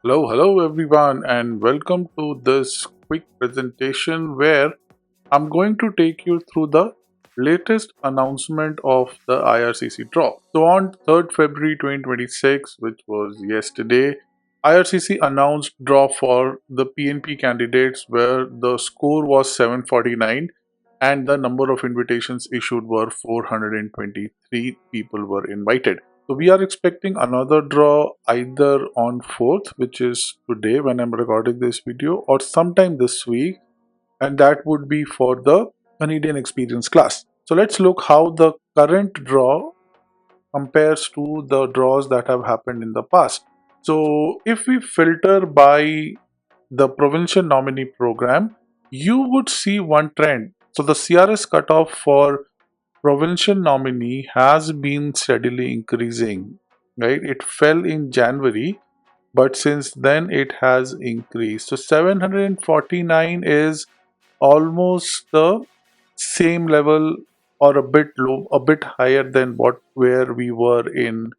Hello everyone, and welcome to this quick presentation where I'm going to take you through the latest announcement of the IRCC draw. So, on 3rd February 2026, which was yesterday, IRCC announced draw for the PNP candidates where the score was 749 and the number of invitations issued were 423 people were invited. So we are expecting another draw either on 4th, which is today when I'm recording this video, or sometime this week, and that would be for the Canadian Experience class. So let's look how the current draw compares to the draws that have happened in the past. So if we filter by the provincial nominee program, you would see one trend. So the CRS cutoff for provincial nominee has been steadily increasing, right? It fell in January, but since then it has increased. So 749 is almost the same level or a bit low, a bit higher than what where we were in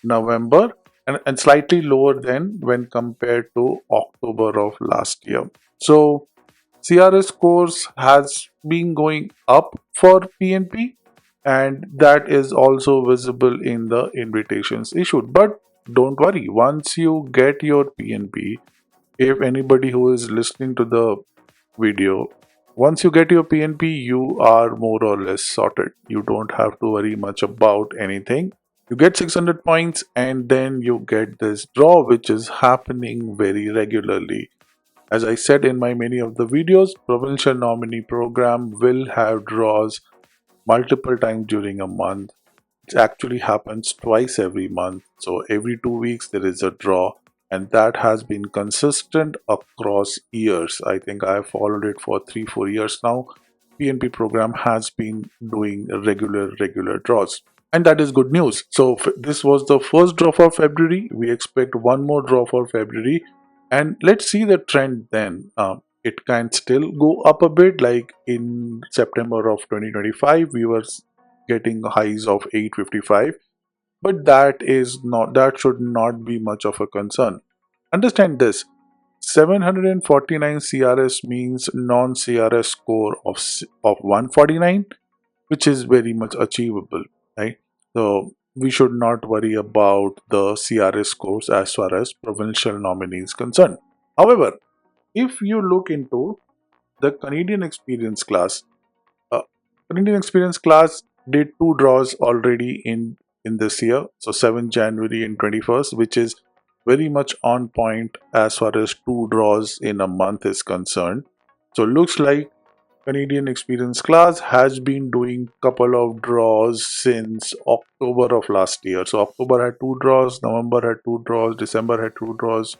November, and slightly lower than when compared to October of last year. So CRS scores has been going up for PNP, and that is also visible in the invitations issued. But don't worry, once you get your PNP, if anybody who is listening to the video, once you get your PNP, you are more or less sorted. You don't have to worry much about anything. You get 600 points, and then you get this draw, which is happening very regularly. As I said in my many of the videos, provincial nominee program will have draws multiple times during a month. It actually happens twice every month. So every 2 weeks there is a draw, and that has been consistent across years. I think I have followed it for 3-4 years now. PNP program has been doing regular draws. And that is good news. So this was the first draw for February. We expect one more draw for February, and let's see the trend then. It can still go up a bit. Like in September of 2025, we were getting highs of 855, but that should not be much of a concern. Understand this: 749 CRS means non-CRS score of 149, which is very much achievable, right? So we should not worry about the CRS scores as far as provincial nominee is concerned. However, if you look into the Canadian Experience class, uh, Canadian Experience class did two draws already in this year, so 7th January and 21st, which is very much on point as far as two draws in a month is concerned. So looks like Canadian Experience class has been doing couple of draws since October of last year. So October had two draws, November had two draws, December had two draws,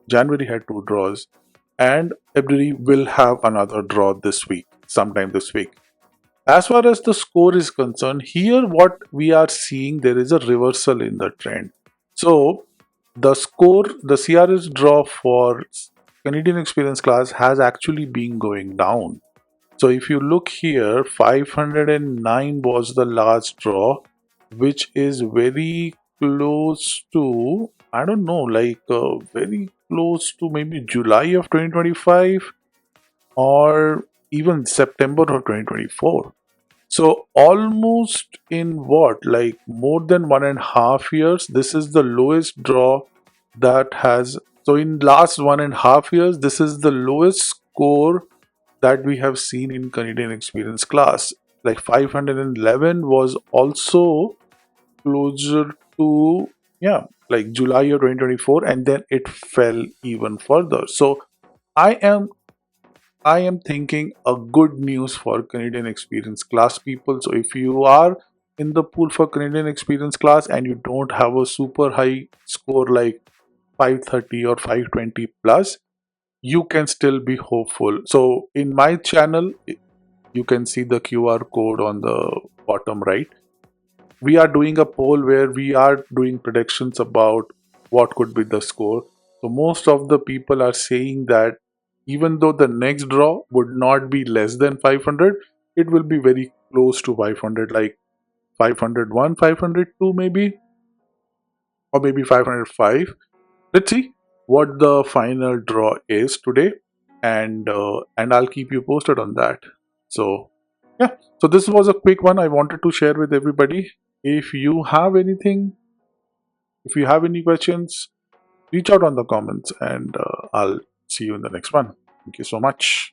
January had two draws, and February will have another draw this week, sometime this week. As far as the score is concerned, here what we are seeing, there is a reversal in the trend. So the score, the CRS draw for Canadian Experience class has actually been going down. So if you look here, 509 was the last draw, which is very close to, I don't know, like very close to maybe July of 2025 or even September of 2024. So almost in what, like more than 1.5 years, this is the lowest draw that has. So in last 1.5 years, this is the lowest score that we have seen in Canadian Experience class. Like 511 was also closer to, yeah, like July of 2024, and then it fell even further. So I am I am thinking a good news for Canadian Experience class people. So if you are in the pool for Canadian Experience class and you don't have a super high score like 530 or 520 plus, you can still be hopeful. So in my channel, you can see the QR code on the bottom right. We are doing a poll where we are doing predictions about what could be the score. So most of the people are saying that even though the next draw would not be less than 500, it will be very close to 500, like 501, 502 maybe, or maybe 505. Let's see. what the final draw is today, and I'll keep you posted on that. So yeah, so this was a quick one I wanted to share with everybody. If you have anything, if you have any questions, reach out on the comments, and I'll see you in the next one. Thank you so much.